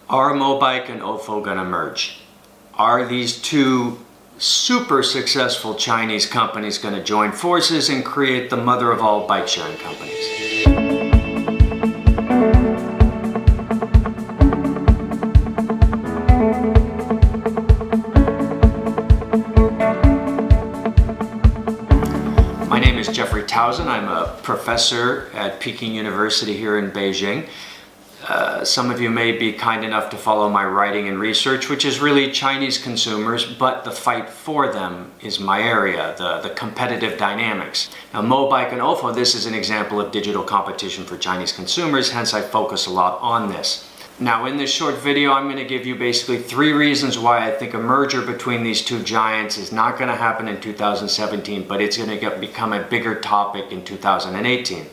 Are Mobike and Ofo gonna merge? Are these two super successful Chinese companies gonna join forces and create the mother of all bike sharing companies? My name is Towson. I'm a professor at Peking University here in Beijing. Some of you may be kind enough to follow my writing and research, which is really Chinese consumers, but the fight for them is my area, the competitive dynamics. Now, Mobike and Ofo, this is an example of digital competition for Chinese consumers, hence I focus a lot on this. Now, in this short video, I'm going to give you basically 3 reasons why I think a merger between these two giants is not going to happen in 2017, but it's going to become a bigger topic in 2018.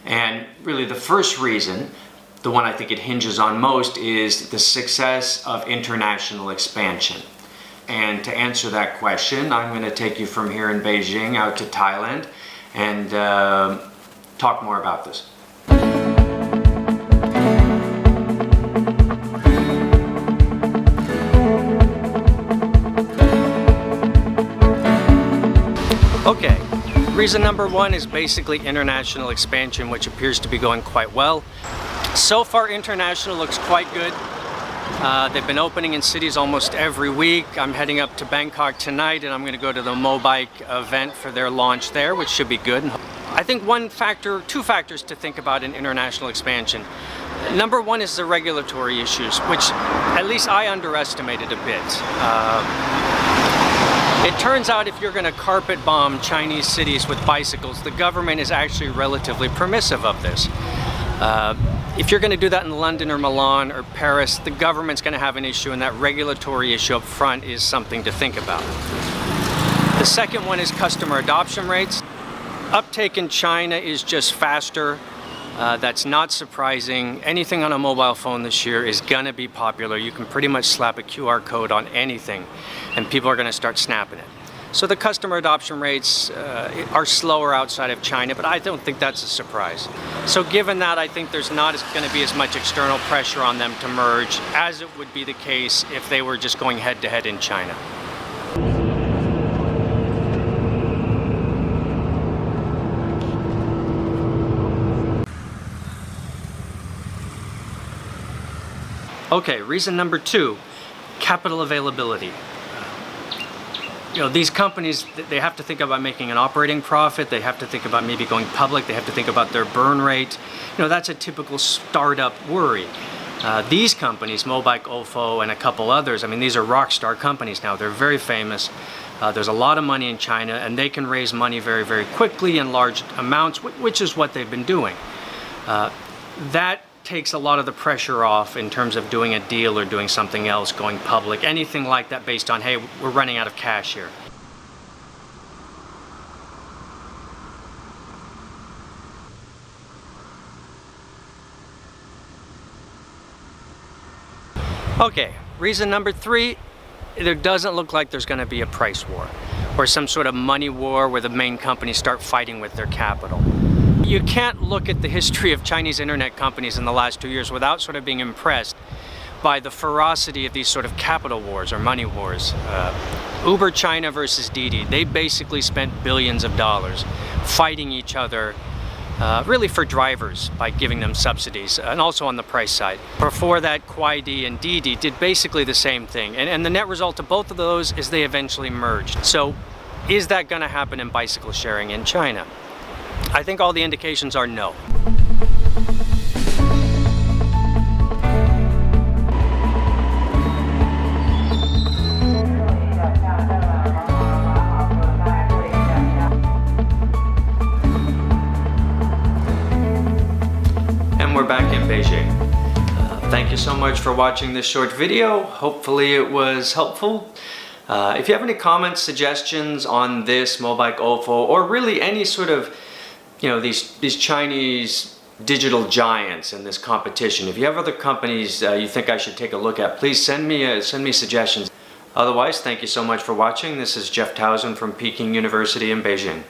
And really the first reason, the one I think it hinges on most, is the success of international expansion. And to answer that question, I'm going to take you from here in Beijing out to Thailand and talk more about this. Okay, reason number 1 is basically international expansion, which appears to be going quite well. So far, international looks quite good. They've been opening in cities almost every week. I'm heading up to Bangkok tonight, and I'm going to go to the Mobike event for their launch there, which should be good. I think two factors to think about in international expansion. Number 1 is the regulatory issues, which at least I underestimated a bit. It turns out if you're going to carpet bomb Chinese cities with bicycles, the government is actually relatively permissive of this. If you're going to do that in London or Milan or Paris, the government's going to have an issue, and that regulatory issue up front is something to think about. The second one is customer adoption rates. Uptake in China is just faster. That's not surprising. Anything on a mobile phone this year is going to be popular. You can pretty much slap a QR code on anything, and people are going to start snapping it. So the customer adoption rates are slower outside of China, but I don't think that's a surprise. So given that, I think there's not going to be as much external pressure on them to merge as it would be the case if they were just going head-to-head in China. Okay, reason number 2, capital availability. These companies, they have to think about making an operating profit. They have to think about maybe going public. They have to think about their burn rate. That's a typical startup worry. These companies, Mobike, Ofo, and a couple others, these are rock star companies now. They're very famous. There's a lot of money in China, and they can raise money very, very quickly in large amounts, which is what they've been doing. That takes a lot of the pressure off in terms of doing a deal or doing something else, going public, anything like that based on, hey, we're running out of cash here. Okay, reason number 3, there doesn't look like there's going to be a price war or some sort of money war where the main companies start fighting with their capital. You can't look at the history of Chinese internet companies in the last 2 years without sort of being impressed by the ferocity of these sort of capital wars or money wars. Uber China versus Didi, they basically spent billions of dollars fighting each other really for drivers by giving them subsidies, and also on the price side. Before that, Kuaidi and Didi did basically the same thing, and the net result of both of those is they eventually merged. So is that going to happen in bicycle sharing in China? I think all the indications are no. And we're back in Beijing. Thank you so much for watching this short video. Hopefully it was helpful. If you have any comments, suggestions on this Mobike Ofo, or really any sort of these Chinese digital giants in this competition, if you have other companies you think I should take a look at, please send me suggestions. Otherwise, thank you so much for watching. This is Towson from Peking University in Beijing.